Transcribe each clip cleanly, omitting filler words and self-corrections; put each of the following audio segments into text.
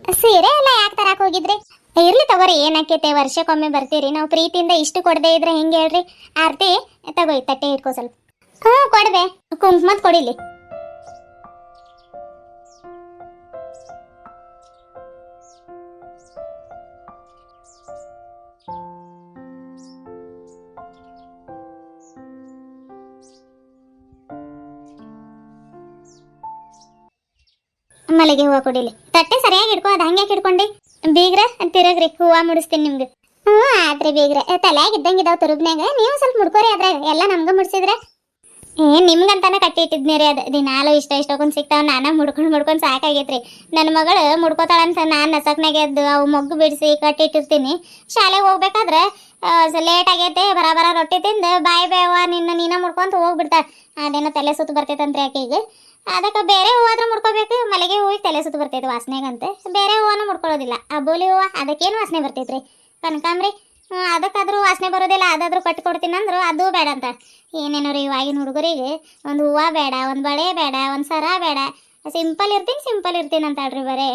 ಸೀರೆ ಎಲ್ಲ ಯಾಕೆ ತರಕ್ ಹೋಗಿದ್ರಿ? ಇರ್ಲಿ ತಗೋರಿ, ಏನಾಕೈತೆ, ವರ್ಷಕ್ಕೊಮ್ಮೆ ಬರ್ತೀರಿ. ನಾವು ಪ್ರೀತಿಯಿಂದ ಇಷ್ಟು ಕೊಡದೇ ಇದ್ರೆ ಹೆಂಗೆ ಹೇಳ್ರಿ? ಆರ್ತಿ ತಗೋಯ್, ತಟ್ಟೆ ಇಟ್ಕೋ ಸ್ವಲ್ಪ. ಹ್ಞೂ ಕೊಡ್ಬೆ, ಕುಂಕುಮದ್ ಕೊಡಿಲಿ. ಮಲ್ಲಿಗೆ ಹೂವು ಕೊಡಿಲಿ. ತಟ್ಟೆ ಸರಿಯಾಗಿ ಇಟ್ಕೋ, ಅದು ಹಂಗ್ಯಾಕೆ ಇಟ್ಕೊಂಡಿ? ಬೀಗ್ರ ತಿರಗ್ರಿ, ಹೂವು ಮುಡಿಸ್ತೀನಿ ನಿಮ್ಗೆ. ಹ್ಞೂ ಆದ್ರಿ ಬೀಗ್ರ, ತಲೆಯಾಗ ಇದ್ದಂಗೆ ಇದಾವ ತುರುಬ್ನ್ಯಾಗ, ನೀವು ಸ್ವಲ್ಪ ಮುಡ್ಕೋರಿ ಅದ್ರಾಗ, ಎಲ್ಲ ನಮ್ಗೆ ಮುಡ್ಸಿದ್ರೆ. ನಿಮ್ಗಂತಾನೆ ಕಟ್ಟಿ ಇಟ್ಟಿದ್ನಿ ರೀ. ಅದು ದಿನಾಲು ಇಷ್ಟೊಂದು ಸಿಗ್ತಾವ, ನಾನ ಮುಡ್ಕೊಂಡು ಸಾಕಾಗೈತ್ರಿ. ನನ್ನ ಮಗಳು ಮುಡ್ಕೋತಾಳಂತ ನಾನು ನಸಕ್ನಾಗೆ ಎದ್ದು ಅವು ಮೊಗ್ಗು ಬಿಡಿಸಿ ಕಟ್ಟಿಟ್ಟಿರ್ತೀನಿ. ಶಾಲೆಗೆ ಹೋಗ್ಬೇಕಾದ್ರೆ ಲೇಟ್ ಆಗೈತೆ, ಬರ ರೊಟ್ಟಿ ತಿಂದು ಬಾಯ್ ಬೇವ ನೀನ ಮುಡ್ಕೊಂತ ಹೋಗ್ಬಿಡ್ತಾಳೆ. ಅದೇನೋ ತಲೆ ಸುತ್ತು ಬರ್ತೈತಂತ್ರಿ ಆಕೆಗೆ. ಅದಕ್ಕೆ ಬೇರೆ ಹೂವಾದ್ರೂ ಮುಡ್ಕೋಬೇಕು, ಮಲ್ಲಿಗೆ ಹೂವಿಗೆ ತಲೆ ಸುತ್ತು ಬರ್ತೈತೆ ವಾಸನೆಗಂತೆ. ಬೇರೆ ಹೂವನು ಮುಡ್ಕೊಳ್ಳೋದಿಲ್ಲ. ಅಬೋಲಿ ಹೂವು ಅದಕ್ಕೇನು ವಾಸನೆ ಬರ್ತೈತ್ರಿ? ಕನಕಾಂಬ್ರಿ ಅದಕ್ಕಾದ್ರೂ ವಾಸನೆ ಬರೋದಿಲ್ಲ, ಅದಾದ್ರೂ ಕಟ್ಟಿ ಕೊಡ್ತೀನಿ ಅಂದ್ರು ಅದು ಬೇಡ ಅಂತ. ಏನೇನೋ ರೀ ಇವಾಗಿನ ಹುಡುಗರಿಗೆ ಒಂದು ಹೂವು ಬೇಡ, ಒಂದು ಬಳೆ ಬೇಡ, ಒಂದು ಸರ ಬೇಡ, ಸಿಂಪಲ್ ಇರ್ತೀನಿ ಅಂತಾಳ್ರಿ ಬರೇ.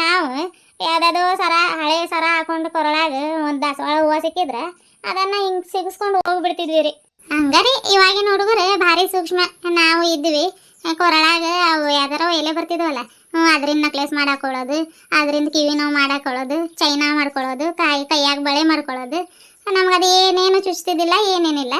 ನಾವು ಯಾವುದಾದ್ರು ಸರ, ಹಳೆ ಸರ ಹಾಕೊಂಡು ಕೊರಳಾಗ ಒಂದು ದಾಸವಾಳ ಹೂವು ಸಿಕ್ಕಿದ್ರೆ ಅದನ್ನು ಹಿಂಗೆ ಸಿಗಿಸ್ಕೊಂಡು ಹೋಗ್ಬಿಡ್ತಿದ್ವಿ ರೀ. ಹಂಗಾರಿ ಇವಾಗಿನ ಹುಡುಗರು ಭಾರಿ ಸೂಕ್ಷ್ಮ. ನಾವು ಇದ್ವಿ ಕೊರಳಾಗ ಅವು ಯಾವ್ದಾರ ಎಲೆ ಬರ್ತಿದ್ವಲ್ಲ, ಅದರಿಂದ ನಕ್ಲೆಸ್ ಮಾಡಾಕೊಳ್ಳೋದು, ಅದರಿಂದ ಕಿವಿ ನೋವು ಮಾಡಾಕೊಳ್ಳೋದು, ಚೈನಾ ಮಾಡ್ಕೊಳ್ಳೋದು, ಕೈಯಾಗ ಬಳೆ ಮಾಡ್ಕೊಳ್ಳೋದು. ನಮ್ಗೆ ಅದು ಏನೇನು ಚುಚ್ತಿದ್ದಿಲ್ಲ, ಏನೇನಿಲ್ಲ.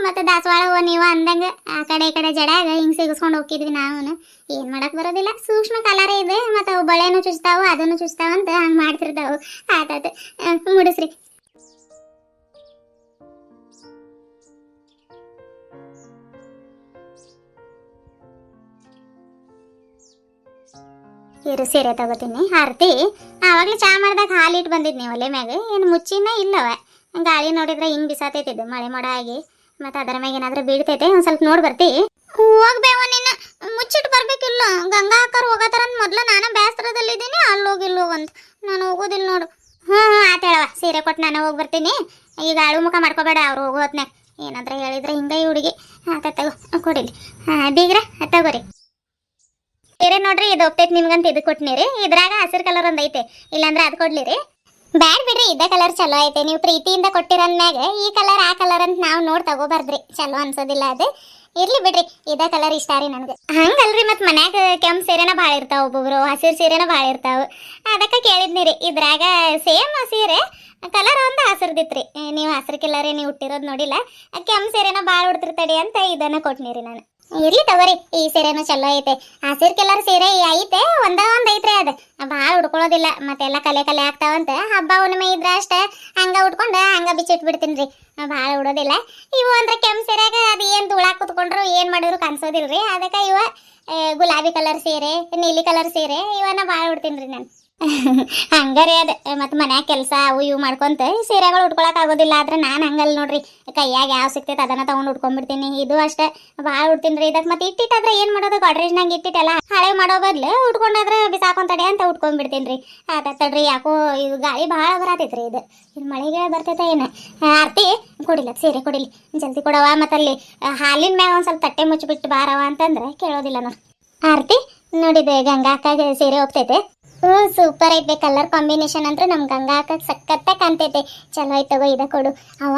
ಮತ್ತು ದಾಸವಾಳ ಹೂವು ನೀವು ಅಂದಂಗೆ ಆ ಕಡೆ ಈ ಕಡೆ ಜಡ್ಯಾಗ ಹಿಂಗೆ ಸಿಗಿಸ್ಕೊಂಡು ಹೋಗ್ತಿದ್ವಿ ನಾವು. ಏನು ಮಾಡಕ್ಕೆ ಬರೋದಿಲ್ಲ, ಸೂಕ್ಷ್ಮ ಕಲರೇ ಇದೆ. ಮತ್ತು ಅವು ಬಳೆನೂ ಚುಚ್ತಾವು, ಅದನ್ನು ಚುಚ್ತಾವಂತ ಹಂಗೆ ಮಾಡ್ತಿರ್ತಾವೆ. ಆಯ್ತಾಯ್ತು, ಮುಡಿಸ್ರಿ. ಇರು ಸೀರೆ ತಗೋತೀನಿ. ಆರತಿ ಆವಾಗಲೇ ಚಾ ಮಾಡಿದಾಗ ಹಾಲು ಇಟ್ಟು ಬಂದಿದ್ದು ನೀವು ಒಲೆ ಮ್ಯಾಗ, ಏನು ಮುಚ್ಚಿನ ಇಲ್ಲವ? ಗಾಳಿ ನೋಡಿದ್ರೆ ಹಿಂಗೆ ಬಿಸಾತೈತಿದ್ದು ಮಳೆ ಮೋಡ ಆಗಿ, ಮತ್ತು ಅದರ ಮ್ಯಾಗ ಏನಾದರೂ ಬೀಳ್ತೈತೆ, ಒಂದು ಸ್ವಲ್ಪ ನೋಡಿ ಬರ್ತಿ. ಹೋಗ್ಬೇವ ನಿನ್ನ, ಮುಚ್ಚಿಟ್ಟು ಬರ್ಬೇಕಿಲ್ಲ. ಗಂಗಾ ಅಕ್ಕರು ಹೋಗತ್ತಾರಂತ ಮೊದಲು ನಾನು ಬೇಸರದಲ್ಲಿದ್ದೀನಿ, ಅಲ್ಲೋಗಿಲ್ಲೋಗಂತ ನಾನು ಹೋಗೋದಿಲ್ಲ ನೋಡು. ಹ್ಞೂ ಆತ ಹೇಳವ, ಸೀರೆ ಕೊಟ್ಟು ನಾನು ಹೋಗಿ ಬರ್ತೀನಿ. ಈಗ ಆಳು ಮುಖ ಮಾಡ್ಕೋಬೇಡ, ಅವ್ರು ಹೋಗೋ ಹೊತ್ನ್ಯಾಗ ಏನಾದ್ರೆ ಹೇಳಿದ್ರೆ ಹಿಂಗೆ ಈ ಹುಡುಗಿ. ಆತ ತಗೋ, ಕೊಡಿಲಿ. ಬೀಗ್ರ ತಗೋರಿ ಸೀರೆ ನೋಡ್ರಿ, ಇದು ಒಪ್ತೈತಿ ನಿಮ್ಗಂತ ಇದು ಕೊಟ್ನಿರಿ. ಇದ್ರಾಗ ಹಸಿರು ಕಲರ್ ಒಂದು ಐತೆ, ಇಲ್ಲಾಂದ್ರೆ ಅದು ಕೊಡ್ಲಿರಿ. ಬ್ಯಾಡ್ ಬಿಡ್ರಿ, ಇದ ಕಲರ್ ಚಲೋ ಐತೆ. ನೀವು ಪ್ರೀತಿಯಿಂದ ಕೊಟ್ಟಿರಂದ್ಮ್ಯಾಗ ಈ ಕಲರ್ ಆ ಕಲರ್ ಅಂತ ನಾವು ನೋಡಿ ತಗೋಬಾರ್ದ್ರಿ, ಚಲೋ ಅನ್ಸೋದಿಲ್ಲ ಅದು. ಇರ್ಲಿ ಬಿಡ್ರಿ, ಇದ ಕಲರ್ ಇಷ್ಟ ರೀ ನನಗೆ. ಹಂಗಲ್ರಿ, ಮತ್ತು ಮನ್ಯಾಗ ಕೆಂಪು ಸೀರೆನ ಭಾಳ ಇರ್ತಾವ, ಒಬ್ಬೊಬ್ರು ಹಸಿರು ಸೀರೆನ ಭಾಳ ಇರ್ತಾವ. ಅದಕ್ಕೆ ಕೇಳಿದ್ನಿರಿ. ಇದ್ರಾಗ ಸೇಮ್ ಸೀರೆ ಕಲರ್ ಒಂದು ಹಸಿರ್ದಿತ್ರಿ. ನೀವು ಹಸಿರು ಕಲರೇ ನೀವು ಹುಟ್ಟಿರೋದು ನೋಡಿಲ್ಲ, ಕೆಂಪು ಸೀರೆನ ಭಾಳ ಉಡ್ತಿರ್ತಡಿ ಅಂತ ಇದನ್ನ ಕೊಟ್ನಿರಿ ನಾನು. ಇರ್ಲಿ ತಗೋರಿ, ಈ ಸೀರೆನೂ ಚಲೋ ಐತೆ. ಹಸಿರು ಕಲರ್ ಸೀರೆ ಐತೆ, ಒಂದ ಐತ್ರಿ. ಅದು ಭಾಳ ಉಡ್ಕೊಳ್ಳೋದಿಲ್ಲ, ಮತ್ತೆಲ್ಲ ಕಲೆ ಆಗ್ತಾವಂತ. ಹಬ್ಬ ಹುಣ್ಣಿಮೆ ಇದ್ರೆ ಅಷ್ಟೇ ಹಂಗ ಉಟ್ಕೊಂಡು ಹಂಗ ಬಿಚ್ಚಿಟ್ಬಿಡ್ತೀನಿ ರೀ, ಭಾಳ ಉಡೋದಿಲ್ಲ. ಇವು ಅಂದ್ರೆ ಕೆಂಪು ಸೀರೆಗ ಅದು ಏನು ಧೂಳಾಗ ಕುತ್ಕೊಂಡ್ರು ಏನು ಮಾಡಿದ್ರು ಕಾಣಿಸೋದಿಲ್ರಿ. ಅದಕ್ಕೆ ಇವ ಗುಲಾಬಿ ಕಲರ್ ಸೀರೆ, ನೀಲಿ ಕಲರ್ ಸೀರೆ ಇವನ್ನ ಭಾಳ ಉಡ್ತೀನಿ ರೀ ನಾನು. ಹಂಗಾರಿ ಅದು ಮತ್ತು ಮನ್ಯಾಗ ಕೆಲಸ ಅವು ಇವು ಮಾಡ್ಕೊಂತ ಸೀರೆಗಳು ಉಟ್ಕೊಳಕ್ ಆಗೋದಿಲ್ಲ. ಆದ್ರೆ ನಾನು ಹಂಗಲ್ಲ ನೋಡ್ರಿ, ಕೈಯಾಗ ಯಾವ ಸಿಗ್ತೈತೆ ಅದನ್ನ ತಗೊಂಡು ಉಟ್ಕೊಂಡ್ಬಿಡ್ತೀನಿ. ಇದು ಅಷ್ಟೇ ಭಾಳ ಉಡ್ತೀನಿ ರೀ. ಇದಕ್ಕೆ ಮತ್ತೆ ಇಟ್ಟಿಟ್ಟಾದ್ರೆ ಏನು ಮಾಡೋದು, ಗಾಡ್ರೇಜ್ನಾಗ ಇಟ್ಟಿಟ್ಟೆಲ್ಲ ಹಳೆ ಮಾಡೋ ಬದ್ಲು ಉಟ್ಕೊಂಡಾದ್ರೆ ಬಿಸಾಕೊಂತಡೆ ಅಂತ ಉಟ್ಕೊಂಡ್ಬಿಡ್ತೀನಿ ರೀ. ಆತಡ್ರಿ, ಯಾಕೋ ಇದು ಗಾಳಿ ಭಾಳ ಬರತೈತ್ರಿ. ಇದು ಮಳೆಗೆ ಬರ್ತೈತೆ ಏನು? ಆರ್ತಿ ಕೊಡಿಲ್ಲ, ಸೀರೆ ಕೊಡಿಲಿ, ಜಲ್ದಿ ಕೊಡವ. ಮತ್ತಲ್ಲಿ ಹಾಲಿನ ಮ್ಯಾಗ ಒಂದು ಸ್ವಲ್ಪ ತಟ್ಟೆ ಮುಚ್ಚಿಬಿಟ್ಟು ಬಾರವ ಅಂತಂದ್ರೆ ಕೇಳೋದಿಲ್ಲ ನೋಡಿ. ಆರ್ತಿ ನೋಡಿದೆ, ಗಂಗಾ ಅಕ್ಕಗೆ ಸೀರೆ ಹೋಗ್ತೈತೆ. ಹ್ಞೂ ಸೂಪರ್ ಐತೆ, ಕಲರ್ ಕಾಂಬಿನೇಷನ್ ಅಂದ್ರೆ ನಮ್ಮ ಗಂಗಾ ಅಕ್ಕಗೆ ಸಖತ್ತ ಕಾಣ್ತೈತೆ. ಚಲೋ ಐತೆ ತಗೋ, ಇದ ಕೊಡು. ಅವ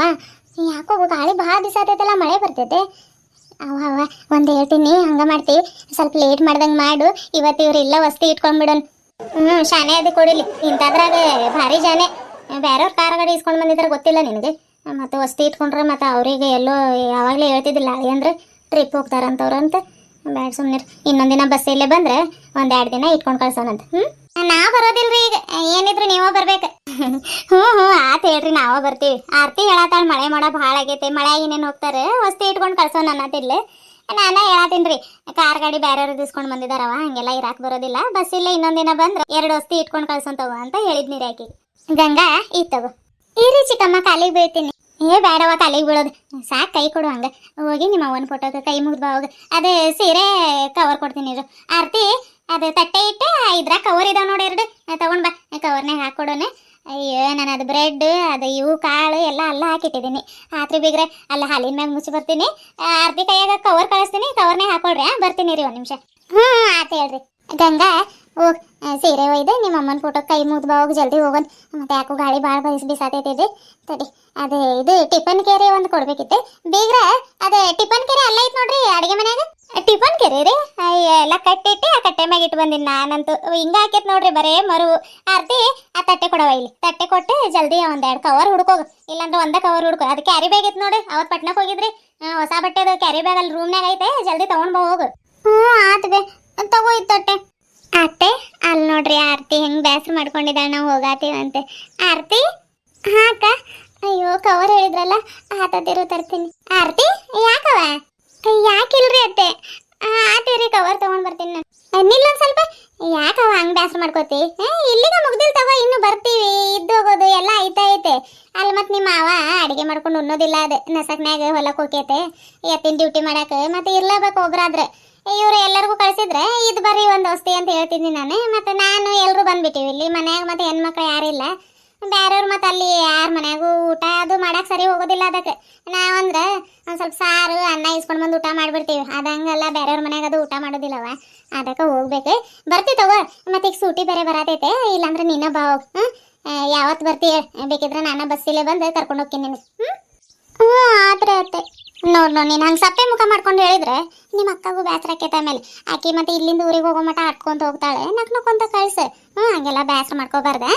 ಯಾಕೋ ಗಾಳಿ ಭಾಳ ಬಿಸಾತೈತಲ್ಲ, ಮಳೆ ಬರ್ತೈತೆ. ಅವ ಒಂದು ಹೇಳ್ತೀನಿ, ಹಂಗೆ ಮಾಡ್ತೀವಿ, ಸ್ವಲ್ಪ ಲೇಟ್ ಮಾಡ್ದಂಗೆ ಮಾಡು. ಇವತ್ತು ಇವ್ರು ಇಲ್ಲ ವಸ್ತಿ ಇಟ್ಕೊಂಡ್ಬಿಡೋಣ. ಶಾನೆ ಅದು ಕೊಡಿಲಿ. ಇಂಥದ್ರಾಗ ಭಾರಿ ಜಾನೆ. ಬೇರೆಯವ್ರ ಕಾರ್ ಗಾಡಿ ಇಸ್ಕೊಂಡು ಬಂದಿದ್ರೆ ಗೊತ್ತಿಲ್ಲ ನಿನಗೆ. ಮತ್ತು ವಸ್ತಿ ಇಟ್ಕೊಂಡ್ರೆ ಮತ್ತು ಅವರಿಗೆ ಎಲ್ಲೋ ಯಾವಾಗಲೇ ಹೇಳ್ತಿದ್ದಿಲ್ಲ ಅಂದ್ರೆ ಟ್ರಿಪ್ ಹೋಗ್ತಾರಂತವ್ರು ಅಂತ. ಬೇಡ ಸುಮ್ಮನೆ, ಇನ್ನೊಂದಿನ ಬಸ್ಸಲ್ಲೇ ಬಂದ್ರೆ 1-2 ದಿನ ಇಟ್ಕೊಂಡು ಕಳ್ಸೋಣಂತ. ನಾ ಬರೋದಿಲ್ರಿ, ಈಗ ಏನಿದ್ರು ನೀವೋ ಬರ್ಬೇಕು. ಹ್ಞೂ ಆತ ಹೇಳ್ರಿ, ನಾವೋ ಬರ್ತೀವಿ. ಆರ್ತಿ ಹೇಳತ್ತಾಳ ಮಳೆ ಮಾಡ ಭಾಳ ಆಗೈತೆ, ಮಳೆ ಏನೇನು ಹೋಗ್ತಾರೆ, ವಸ್ತಿ ಇಟ್ಕೊಂಡು ಕಳ್ಸೋಣ ಅನ್ನತಿಲ್ಲ. ನಾನು ಹೇಳತ್ತೀನಿ ರೀ, ಕಾರ್ ಗಾಡಿ ಬೇರೆಯವ್ರು ಇಸ್ಕೊಂಡು ಬಂದಿದ್ದಾರವ, ಹಂಗೆಲ್ಲ ಇರಾಕ್ ಬರೋದಿಲ್ಲ. ಬಸ್ಸಿಲ್ಲ ಇನ್ನೊಂದಿನ ಬಂದ್ರೆ 2 ವಸ್ತಿ ಇಟ್ಕೊಂಡು ಕಳ್ಸೋಂತವ ಅಂತ ಹೇಳಿದ್ನಿ ರೀ ಆಕಿಗೆ. ಗಂಗಾ ಈ ತಗೋ. ಈ ರೀ ಚಿಕ್ಕಮ್ಮ, ಕಾಲಿಗೆ ಬೀಳ್ತೀನಿ. ಬೇಡವ, ಕಾಲಿಗೆ ಬೀಳೋದು ಸಾಕು, ಕೈ ಕೊಡು. ಹಂಗೆ ಹೋಗಿ ನಿಮ್ಮ ಅವನ ಫೋಟೋಗೆ ಕೈ ಮುಗ್ದು ಹೋಗಿ. ಅದು ಸೀರೆ ಕವರ್ ಕೊಡ್ತೀನಿ ಇರು. ಆರ್ತಿ ಅದು ತಟ್ಟೆ ಇಟ್ಟು ಇದ್ರಾಗ ಕವರ್ ಇದಾವೆ ನೋಡಿ, 2 ತಗೊಂಡು ಬಾ, ಕವರ್ನಾಗ ಹಾಕ್ಕೊಡೋಣ. ಅಯ್ಯೋ, ನಾನು ಅದು ಬ್ರೆಡ್ ಅದು ಇವು ಕಾಳು ಎಲ್ಲ ಅಲ್ಲ ಹಾಕಿಟ್ಟಿದ್ದೀನಿ. ಆತ್ರಿ ಬಿಗ್ರೆ ಅಲ್ಲ ಹಾಲಿನ ಮ್ಯಾಗ ಮುಚ್ಚಿ ಬರ್ತೀನಿ. ಆರ್ತಿ ಕೈಯಾಗ ಕವರ್ ಕಳಿಸ್ತೀನಿ, ಕವರ್ನಾಗ ಹಾಕೊಳ್ರಿ. ಬರ್ತೀನಿ ರೀ, 1 ನಿಮಿಷ. ಆತ ಹೇಳ್ರಿ. ಗಂಗಾ ಹೋಗಿ ಸೀರೆ ಒಯ್ದೆ ನಿಮ್ಮ ಅಮ್ಮನ ಫೋಟೋ ಕೈ ಮುಗ್ದು ಬಾ ಹೋಗಿ ಜಲ್ದಿ ಹೋಗೋಣ. ಮತ್ತೆ ಯಾಕೋ ಗಾಳಿ ಭಾಳ ಬಿಸಾತೈತಿದೆ ತಡಿ. ಅದೇ ಇದು ಟಿಫನ್ ಕೇರಿ ಒಂದು ಕೊಡ್ಬೇಕಿತ್ತೆ ಬೀಗ್ರ. ಅದೇ ಟಿಫನ್ ಕೇರಿ ಅಲ್ಲ ಐತ್ ನೋಡ್ರಿ ಅಡಿಗೆ ಮನ್ಯಾಗ. ಟಿಫನ್ ಕೇರಿ ರೀ ಎಲ್ಲ ಕಟ್ಟಿಟ್ಟು ಆ ಕಟ್ಟೆ ಮ್ಯಾಗ ಇಟ್ಟು ಬಂದಿನಿ ನಾನಂತೂ. ಹಿಂಗ ಹಾಕೈತ್ ನೋಡ್ರಿ ಬರೇ ಮರು. ಆರ್ತಿ ಆ ತಟ್ಟೆ ಕೊಡವ ಇಲ್ಲಿ. ತಟ್ಟೆ ಕೊಟ್ಟು ಜಲ್ದಿ ಒಂದೆರಡು ಕವರ್ ಹುಡ್ಕೋಗು, ಇಲ್ಲಾಂದ್ರೆ ಒಂದೇ ಕವರ್ ಹುಡ್ಕೋ. ಅದು ಕ್ಯಾರಿ ಬ್ಯಾಗ್ ಐತ್ ನೋಡಿ, ಅವತ್ತು ಪಟ್ನಕ್ಕೆ ಹೋಗಿದ್ರಿ. ಹೊಸ ಬಟ್ಟೆದು ಕ್ಯಾರಿ ಬ್ಯಾಗ್ ಅಲ್ಲಿ ರೂಮ್ನಾಗ ಐತೆ, ಜಲ್ದಿ ತಗೊಂಡ್ ಬಾ ಹೋಗು. ಆತ್ ಬೇ ತಗೋ ಈ ತಟ್ಟೆ. ಅತ್ತೆ ಅಲ್ಲಿ ನೋಡ್ರಿ ಆರ್ತಿ ಹೆಂಗ್ ಬೇಸರ ಮಾಡ್ಕೊಂಡಿದ್ದಾಳೆ ನಾವು ಹೋಗಾತೀವಂತೆ. ಆರ್ತಿ ಹಾ ಅಕ್ಕ. ಅಯ್ಯೋ ಕವರ್ ಹೇಳಿದ್ರಲ್ಲ ಆತದಿರು ತರ್ತೀನಿ. ಆರ್ತಿ ಯಾಕವ? ಯಾಕಿಲ್ರಿ ಅತ್ತೆ. ಆತೀರಿ ಕವರ್ ತಗೊಂಡ್ ಬರ್ತೀನಿ ನಾನು. ನಿಲ್ಲ ಒಂದ್ ಸ್ವಲ್ಪ. ಯಾಕವ ಹಂಗ್ ಬೇಸರ ಮಾಡ್ಕೋತಿ? ಇಲ್ಲಿಗ ಮುಗ್ದಿಲ್ ತಗೋ, ಇನ್ನು ಬರ್ತೀವಿ. ಇದ್ದು ಹೋಗೋದು ಎಲ್ಲ ಐತೆ. ಅಲ್ಲಿ ಮತ್ತೆ ನಿಮ್ಮ ಮಾವ ಅಡಿಗೆ ಮಾಡ್ಕೊಂಡು ಉಣ್ಣೋದಿಲ್ಲ. ಅದೇ ನಸಕ್ನ್ಯಾಗ ಹೊಲಕ್ಕೆ ಹೋಗ್ಯತೆ ಎತ್ತಿನ ಡ್ಯೂಟಿ ಮಾಡಕ್ಕೆ. ಮತ್ತೆ ಇರ್ಲೇಬೇಕು ಒಬ್ರಾದ್ರೆ. ಇವ್ರು ಎಲ್ಲರಿಗೂ ಕಳ್ಸಿದ್ರೆ ಇದು ಬರ್ರಿ ಒಂದು ಔಷಧಿ ಅಂತ ಹೇಳ್ತಿದ್ನಿ ನಾನು. ಮತ್ತೆ ನಾನು ಎಲ್ಲರೂ ಬಂದ್ಬಿಟ್ಟಿವಿ ಇಲ್ಲಿ ಮನ್ಯಾಗ. ಮತ್ತೆ ಹೆಣ್ಮಕ್ಳು ಯಾರಿಲ್ಲ, ಬೇರೆಯವ್ರು. ಮತ್ತೆ ಅಲ್ಲಿ ಯಾರ ಮನ್ಯಾಗೂ ಊಟ ಅದು ಮಾಡಕ್ಕೆ ಸರಿ ಹೋಗೋದಿಲ್ಲ. ಅದಕ್ಕೆ ನಾವಂದ್ರೆ ಒಂದು ಸ್ವಲ್ಪ ಸಾರು ಅನ್ನ ಇಸ್ಕೊಂಡು ಬಂದು ಊಟ ಮಾಡಿಬಿಡ್ತೀವಿ. ಅದಂಗಲ್ಲ ಬೇರೆಯವ್ರ ಮನ್ಯಾಗ ಅದು ಊಟ ಮಾಡೋದಿಲ್ಲವ. ಅದಕ್ಕೆ ಹೋಗ್ಬೇಕು. ಬರ್ತೀವಿ ತಗೋ. ಮತ್ತೆ ಈಗ ಸೂಟಿ ಬೇರೆ ಬರತೈತೆ, ಇಲ್ಲಾಂದ್ರೆ ನೀನ ಬಾ ಹೋಗ್. ಯಾವತ್ತು ಬರ್ತೀಯ? ಬೇಕಿದ್ರೆ ನಾನು ಬಸ್ಸಿಲ್ಲೇ ಬಂದು ಕರ್ಕೊಂಡು ಹೋಗ್ತೀನಿ ನಿನಗೆ. ಹ್ಞೂ ಆತ್ರೆ ಅತ್ತೆ. ನೋಡು ನೀನು ಹಂಗೆ ಸಪ್ಪೆ ಮುಖ ಮಾಡ್ಕೊಂಡು ಹೇಳಿದ್ರೆ ನಿಮ್ಮ ಅಕ್ಕಗೂ ಬೇಸರ ಆಕೈತೆ. ಆಮೇಲೆ ಆಕಿ ಮತ್ತೆ ಇಲ್ಲಿಂದ ಊರಿಗೆ ಹೋಗೋ ಮಟ್ಟ ಆಡ್ಕೊಂತ ಹೋಗ್ತಾಳೆ. ನಕ್ಕೊಂತ ಕಳ್ಸು. ಹಂಗೆಲ್ಲ ಬೇಸರ ಮಾಡ್ಕೋಬಾರ್ದೆ.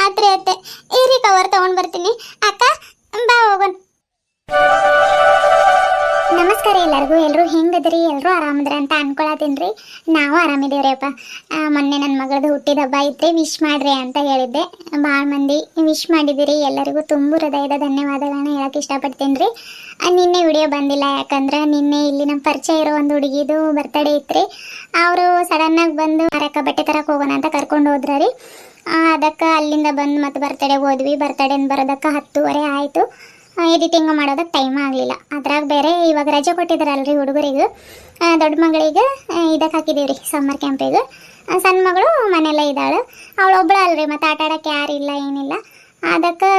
ಆತ್ರಿ ಅತ್ತೆ. ಇರಿ ಕವರ್ ತಗೊಂಡ್ ಬರ್ತೀನಿ. ಅಕ್ಕ ಬಾ ಹೋಗೋಣ. ನಮಸ್ಕಾರ ಎಲ್ಲರಿಗೂ. ಎಲ್ಲರೂ ಹೆಂಗದ್ರಿ? ಎಲ್ಲರೂ ಆರಾಮದ್ರಿ ಅಂತ ಅನ್ಕೊಳತೀನಿ. ನಾವು ಆರಾಮಿದೇವ್ರಿಯಪ್ಪ. ಮೊನ್ನೆ ನನ್ನ ಮಗಳದ್ದು ಹುಟ್ಟಿದ ಹಬ್ಬ ಐತ್ರಿ, ವಿಶ್ ಮಾಡ್ರಿ ಅಂತ ಹೇಳಿದ್ದೆ. ಭಾಳ ಮಂದಿ ವಿಶ್ ಮಾಡಿದಿರಿ. ಎಲ್ಲರಿಗೂ ತುಂಬ ಹೃದಯದ ಧನ್ಯವಾದಗಳನ್ನ ಹೇಳಕ್ಕೆ ಇಷ್ಟಪಡ್ತೀನಿ ರೀ. ನಿನ್ನೆ ವಿಡಿಯೋ ಬಂದಿಲ್ಲ, ಯಾಕಂದ್ರೆ ನಿನ್ನೆ ಇಲ್ಲಿ ನಮ್ಮ ಪರಿಚಯ ಇರೋ ಒಂದು ಹುಡುಗಿದು ಬರ್ತಡೇ ಇತ್ತು. ಅವರು ಸಡನ್ನಾಗಿ ಬಂದು ಮರಕ್ಕೆ ಬಟ್ಟೆ ತರಕ್ಕೆ ಹೋಗೋಣ ಅಂತ ಕರ್ಕೊಂಡು ಹೋದ್ರಿ. ಅದಕ್ಕೆ ಅಲ್ಲಿಂದ ಬಂದು ಮತ್ತೆ ಬರ್ತಡೇಗೆ ಹೋದ್ವಿ. ಬರ್ತಡೇನ ಬರೋದಕ್ಕೆ 10:30 ಆಯಿತು. ಎಡಿಟಿಂಗ್ ಮಾಡೋದಕ್ಕೆ ಟೈಮ್ ಆಗಲಿಲ್ಲ. ಅದ್ರಾಗ ಬೇರೆ ಇವಾಗ ರಜೆ ಕೊಟ್ಟಿದ್ದಾರಲ್ರಿ ಹುಡುಗರಿಗೆ. ದೊಡ್ಡ ಮಗಳಿಗೆ ಇದಕ್ಕೆ ಹಾಕಿದ್ದೀವಿ ರೀ ಸಮ್ಮರ್ ಕ್ಯಾಂಪಿಗೆ. ಸಣ್ಣ ಮಗಳು ಮನೆಯಲ್ಲೇ ಇದ್ದಾಳೆ. ಅವಳೊಬ್ಬಳು ಅಲ್ರಿ, ಮತ್ತು ಆಟ ಆಡೋಕ್ಕೆ ಯಾರಿಲ್ಲ ಏನಿಲ್ಲ. ಅದಕ್ಕೆ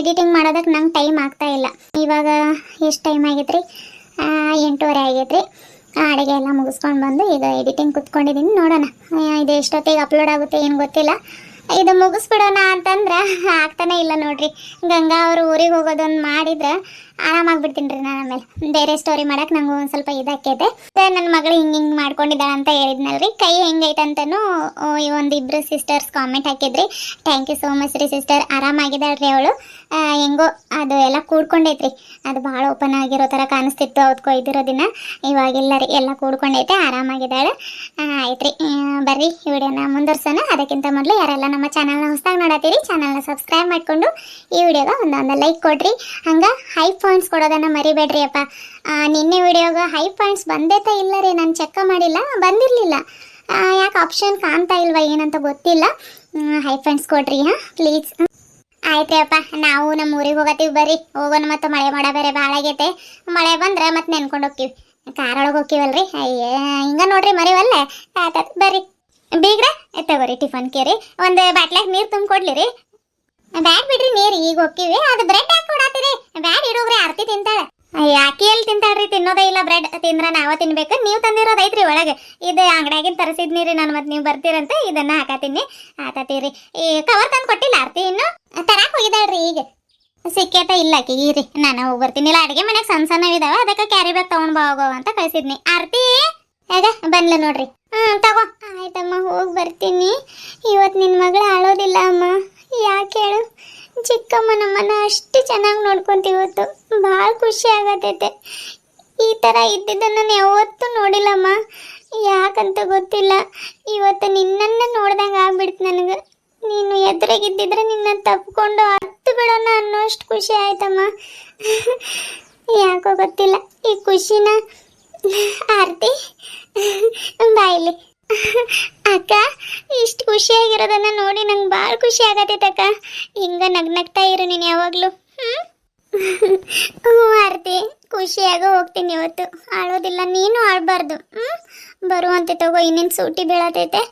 ಎಡಿಟಿಂಗ್ ಮಾಡೋದಕ್ಕೆ ನಂಗೆ ಟೈಮ್ ಆಗ್ತಾ ಇಲ್ಲ. ಇವಾಗ ಎಷ್ಟು ಟೈಮ್ ಆಗೈತೆ ರೀ? 8:30 ಆಗೈತೆ ರೀ. ಅಡುಗೆ ಎಲ್ಲ ಮುಗಿಸ್ಕೊಂಡು ಬಂದು ಈಗ ಎಡಿಟಿಂಗ್ ಕುತ್ಕೊಂಡಿದ್ದೀನಿ. ನೋಡೋಣ ಇದು ಎಷ್ಟೊತ್ತಿಗೆ ಅಪ್ಲೋಡ್ ಆಗುತ್ತೆ ಏನು ಗೊತ್ತಿಲ್ಲ. ಇದು ಮುಗಿಸ್ಬಿಡೋಣ ಅಂತಂದ್ರೆ ಆಗ್ತಾನೆ ಇಲ್ಲ ನೋಡ್ರಿ. ಗಂಗಾ ಅವರು ಊರಿಗೆ ಹೋಗೋದೊಂದು ಮಾಡಿದ್ರೆ ಆರಾಮಾಗ್ಬಿಡ್ತೀನಿ ರೀ ನಾನು. ಆಮೇಲೆ ಬೇರೆ ಸ್ಟೋರಿ ಮಾಡಕ್ಕೆ ನಂಗೆ ಒಂದು ಸ್ವಲ್ಪ ಇದಾಕೈತೆ. ನನ್ನ ಮಗಳು ಹಿಂಗೆ ಮಾಡ್ಕೊಂಡಿದ್ದಾಳೆ ಅಂತ ಹೇಳಿದ್ನಲ್ರಿ. ಕೈ ಹೆಂಗೈತೆ ಅಂತನೂ ಈ ಒಂದು ಇಬ್ಬರು ಸಿಸ್ಟರ್ಸ್ ಕಾಮೆಂಟ್ ಹಾಕಿದ್ರಿ. ಥ್ಯಾಂಕ್ ಯು ಸೋ ಮಚ್ ರೀ ಸಿಸ್ಟರ್. ಆರಾಮಾಗಿದ್ದಾಳ್ರಿ ಅವಳು. ಹೆಂಗೋ ಅದು ಎಲ್ಲ ಕೂಡ್ಕೊಂಡೈತ್ರಿ. ಅದು ಭಾಳ ಓಪನ್ ಆಗಿರೋ ಥರ ಕಾಣಿಸ್ತಿತ್ತು ಅವತ್ತು ಕೊಯ್ದಿರೋ ದಿನ. ಇವಾಗೆಲ್ಲ ರೀ ಎಲ್ಲ ಕೂಡ್ಕೊಂಡೈತೆ, ಆರಾಮಾಗಿದ್ದಾಳೆ. ಆಯ್ತು ರೀ, ಬರ್ರಿ ವಿಡಿಯೋನ ಮುಂದುವರ್ಸೋಣ. ಅದಕ್ಕಿಂತ ಮೊದಲು ಯಾರೆಲ್ಲ ನಮ್ಮ ಚಾನಲ್ನ ಹೊಸದಾಗಿ ನೋಡತ್ತೀರಿ ಚಾನಲ್ನ ಸಬ್ಸ್ಕ್ರೈಬ್ ಮಾಡಿಕೊಂಡು ಈ ವಿಡಿಯೋಗ ಒಂದೊಂದು ಲೈಕ್ ಕೊಡ್ರಿ. ಹಂಗೆ ಹೈ ಪಾಯಿಂಟ್ಸ್ ಕೊಡೋದನ್ನು ಮರಿಬೇಡ್ರಿ ಅಪ್ಪ. ನಿನ್ನೆ ವಿಡಿಯೋಗ ಹೈ ಪಾಯಿಂಟ್ಸ್ ಬಂದೈತ ಇಲ್ಲ ರೀ, ನಾನು ಚೆಕ್ ಮಾಡಿಲ್ಲ, ಬಂದಿರಲಿಲ್ಲ. ಯಾಕೆ ಆಪ್ಷನ್ ಕಾಣ್ತಾ ಇಲ್ವಾ ಏನಂತ ಗೊತ್ತಿಲ್ಲ. ಹೈ ಪಾಯಿಂಟ್ಸ್ ಕೊಡ್ರಿ ಪ್ಲೀಸ್. ಆಯ್ತು ಅಪ್ಪ, ನಾವು ನಮ್ಮ ಊರಿಗೆ ಹೋಗತ್ತೀವಿ. ಬರ್ರಿ ಹೋಗೋಣ. ಮತ್ತು ಮಳೆ ಮಾಡ ಬೇರೆ ಭಾಳ ಆಗೈತೆ. ಮಳೆ ಬಂದ್ರೆ ಮತ್ತೆ ನೆನ್ಕೊಂಡು ಹೋಗ್ತೀವಿ. ಕಾರೊಳಗೆ ಹೋಗ್ತೀವಲ್ರಿ. ಅಯ್ಯ ಹಿಂಗೆ ನೋಡ್ರಿ ಮರಿವಲ್ಲೇ ಆತ. ಬರ್ರಿ ಬೀಗ್ರ ತಗೋರಿ ಟಿಫನ್ ಕೇರಿ. ಒಂದು ಬಾಟ್ಲಾಗ ನೀರು ತುಂಬ ಕೊಡ್ಲಿರಿ. ಬ್ಯಾಡ್ ಬಿಡ್ರಿ ನೀರು, ಈಗ ಹೋಗ್ತೀವಿ. ಅದು ಬ್ರೆಡ್ ಹಾಕಿ ಕೊಡತ್ತೀರಿ. ಬ್ಯಾಡ್ ಇಡೋಗ್ರಿ, ಆರ್ತಿ ತಿಂತಾಳೆ. ಯಾಕೆ ಎಲ್ಲಿ ತಿಂತಾಳ್ರಿ? ತಿನ್ನೋದೇ ಇಲ್ಲ. ಬ್ರೆಡ್ ತಿಂದ್ರೆ ನಾವೇ ತಿನ್ಬೇಕು. ನೀವು ತಂದಿರೋದೈತ್ರಿ ಒಳಗೆ. ಇದು ಅಂಗಡಿಯಾಗಿನ ತರಿಸಿದ್ನಿ ರೀ ನಾನು. ಮತ್ತೆ ನೀವು ಬರ್ತೀರಂತ ಇದನ್ನು ಹಾಕತ್ತೀನಿ. ಆತತೀರಿ. ಈ ಕವರ್ ತಂದು ಕೊಟ್ಟಿಲ್ಲ ಆರ್ತಿ, ಇನ್ನು ತರಕ್ಕೆ ಹೋಗಿದ್ದಾಳ್ರಿ. ಈಗ ಸಿಕ್ಕೇತ ಇಲ್ಲ ಆಕಿಗೆ ರೀ. ನಾನು ಹೋಗಿ ಬರ್ತೀನಿ. ಇಲ್ಲ ಅಡುಗೆ ಮನೆಗೆ ಸಣ್ಣ ಇದಾವೆ, ಅದಕ್ಕೆ ಕ್ಯಾರಿ ಬ್ಯಾಗ್ ತೊಗೊಂಡು ಹೋಗೋ ಅಂತ ಕಳಿಸಿದ್ನಿ. ಆರ್ತಿ ಆಗ ಬಂದ್ಲ ನೋಡ್ರಿ. ತಗೋ. ಆಯ್ತಮ್ಮ, ಹೋಗಿ ಬರ್ತೀನಿ. ಇವತ್ತು ನಿನ್ನ ಮಗಳು ಅಳೋದಿಲ್ಲ ಅಮ್ಮ. ಯಾಕೆ ಹೇಳು? ಚಿಕ್ಕಮ್ಮ ನಮ್ಮನ್ನ ಅಷ್ಟು ಚೆನ್ನಾಗಿ ನೋಡ್ಕೊಂತೀವಿ. ಇವತ್ತು ಭಾಳ ಖುಷಿ ಆಗತೈತೆ. ಈ ಥರ ಇದ್ದಿದ್ದನ್ನು ನಾನು ಯಾವತ್ತೂ ನೋಡಿಲ್ಲಮ್ಮ. ಯಾಕಂತ ಗೊತ್ತಿಲ್ಲ. ಇವತ್ತು ನಿನ್ನನ್ನು ನೋಡ್ದಂಗೆ ಆಗ್ಬಿಡ್ತು ನನಗೆ. ನೀನು ಎದುರಾಗಿದ್ದಿದ್ರೆ ನಿನ್ನ ತಪ್ಪಿಕೊಂಡು ಹತ್ತು ಬಿಡೋಣ ಅನ್ನೋಷ್ಟು ಖುಷಿ ಆಯ್ತಮ್ಮ. ಯಾಕೋ ಗೊತ್ತಿಲ್ಲ ಈ ಖುಷಿನ. ಆರ್ತಿ ಬಾಯಿಲಿ. ಅಕ್ಕ, ಇಷ್ಟು ಖುಷಿಯಾಗಿರೋದನ್ನ ನೋಡಿ ನಂಗೆ ಭಾಳ ಖುಷಿ ಆಗತ್ತೈತಕ್ಕ. ಹಿಂಗೆ ನಗ್ನಗ್ತಾ ಇರು ನೀನು ಯಾವಾಗಲೂ. ಹ್ಞೂ ಆರ್ತಿ, ಖುಷಿಯಾಗ ಹೋಗ್ತೀನಿ ಇವತ್ತು. ಅಳೋದಿಲ್ಲ, ನೀನು ಆಡಬಾರ್ದು. ಬರುವಂತೆ ತಗೋ. ಇನ್ನೇನು ಸೂಟಿ ಬೀಳತೈತೆ.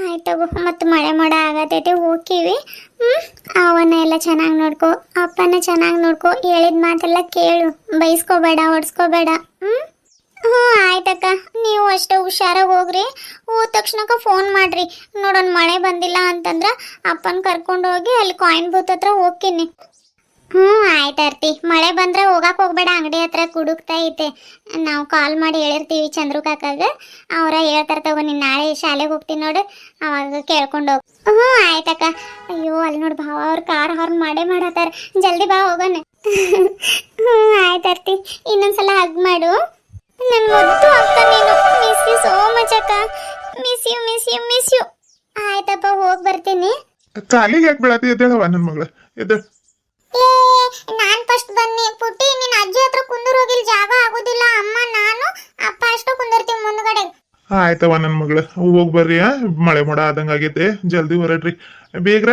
ಆಯ್ತು ತಗೋ. ಮತ್ತು ಮಳೆ ಮೋಡ ಆಗತೈತೆ, ಹೋಗ್ತೀವಿ. ಅವನ್ನ ಎಲ್ಲ ಚೆನ್ನಾಗಿ ನೋಡ್ಕೊ, ಅಪ್ಪನ ಚೆನ್ನಾಗಿ ನೋಡ್ಕೊ. ಹೇಳಿದ ಮಾತೆಲ್ಲ ಕೇಳು, ಬೈಸ್ಕೋಬೇಡ, ಹೊಡ್ಸ್ಕೋಬೇಡ. ಹ್ಞೂ ಆಯ್ತಕ್ಕ, ನೀವು ಅಷ್ಟೇ ಹುಷಾರಾಗಿ ಹೋಗ್ರಿ. ಹೋದ ತಕ್ಷಣಕ್ಕೆ ಫೋನ್ ಮಾಡ್ರಿ. ನೋಡೋಣ ಮಳೆ ಬಂದಿಲ್ಲ ಅಂತಂದ್ರೆ ಅಪ್ಪನ ಕರ್ಕೊಂಡು ಹೋಗಿ ಅಲ್ಲಿ ಕಾಯಿನ್ ಬೂತ್ ಹತ್ರ ಹೋಗ್ತೀನಿ. ಹ್ಞೂ ಆಯ್ತಾರ್ತಿ, ಮಳೆ ಬಂದ್ರೆ ಹೋಗಕ್ಕೆ ಹೋಗ್ಬೇಡ, ಅಂಗಡಿ ಹತ್ರ ಕುಡುಕ್ತಾ ಐತೆ. ನಾವು ಕಾಲ್ ಮಾಡಿ ಹೇಳಿರ್ತೀವಿ ಚಂದ್ರು ಕಾಕಾಗ, ಅವರ ಹೇಳ್ತಾರೆ ತಗೋ. ನೀನು ನಾಳೆ ಶಾಲೆಗೆ ಹೋಗ್ತೀನಿ ನೋಡು, ಅವಾಗ ಕೇಳ್ಕೊಂಡು ಹೋಗಿ. ಹ್ಞೂ ಆಯ್ತಕ್ಕ. ಅಯ್ಯೋ ಅಲ್ಲಿ ನೋಡಿ ಭಾವ ಅವ್ರು ಕಾರ್ ಹಾರ್ನ್ ಮಾಡತ್ತಾರ, ಜಲ್ದಿ ಬಾ ಹೋಗೋಣ. ಹ್ಞೂ ಆಯ್ತಾರ್ತಿ, ಇನ್ನೊಂದ್ಸಲ ಹಗ್ ಮಾಡು. ನನ್ನ ಮುದ್ದು ಅಕ್ಕ ನೀನು. ಮಿಸ್ ಯು ಸೋ ಮಚ್ ಅಕ್ಕ. Miss you miss you miss you. ಆಯ್ತಪ್ಪ, ಹೋಗಿ ಬರ್ತೀನಿ. ಕಾಲಿಗೆ ಯಾಕೆ ಬೆಳತಿ? ಎದ್ದೇಳವ ನನ್ನ ಮಗಳ, ಎದ್ದೇಳ. ಏ ನಾನ್ ಫಸ್ಟ್ ಬನ್ನಿ ಪುಟ್ಟಿ, ನಿನ್ನ ಅಜ್ಜಿ ಹತ್ರ ಕುಂದರ್ ಹೋಗಿಲ್, ಜಾಗ ಆಗೋದಿಲ್ಲ. ಅಮ್ಮ ನಾನು ಅಪ್ಪ ಅಷ್ಟು ಕುಂದರ್ತೀವಿ ಮುಂದ್ಗಡೆ. ಆಯ್ತವ ನನ್ನ ಮಗಳ, ಹೋಗ್ ಬರ್ರಿ. ಮಳೆ ಮೋಡ ಆದಂಗ ಆಗೈತೆ, ಜಲ್ದಿ ಹೊರಡ್ರಿ. ಬೇಗ್ರ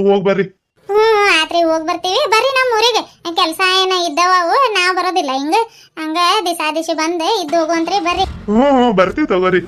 ಹೋಗ್ ಬರ್ರಿ. ಆತ್ರಿ, ಹೋಗಿ ಬರ್ತೀವಿ. ಬರ್ರಿ ನಮ್ಮ ಊರಿಗೆ, ಕೆಲಸ ಏನ ಇದ್ದಾವ ಅವು, ನಾವು ಬರೋದಿಲ್ಲ. ಹಂಗ ದಿಸಾ ಬಂದೆ ಇದ್ದು ಹೋಗುವಂತ್ರಿ. ಬರ್ರಿ. ಹ್ಞೂ ಬರ್ತೀವಿ ತಗೋರಿ.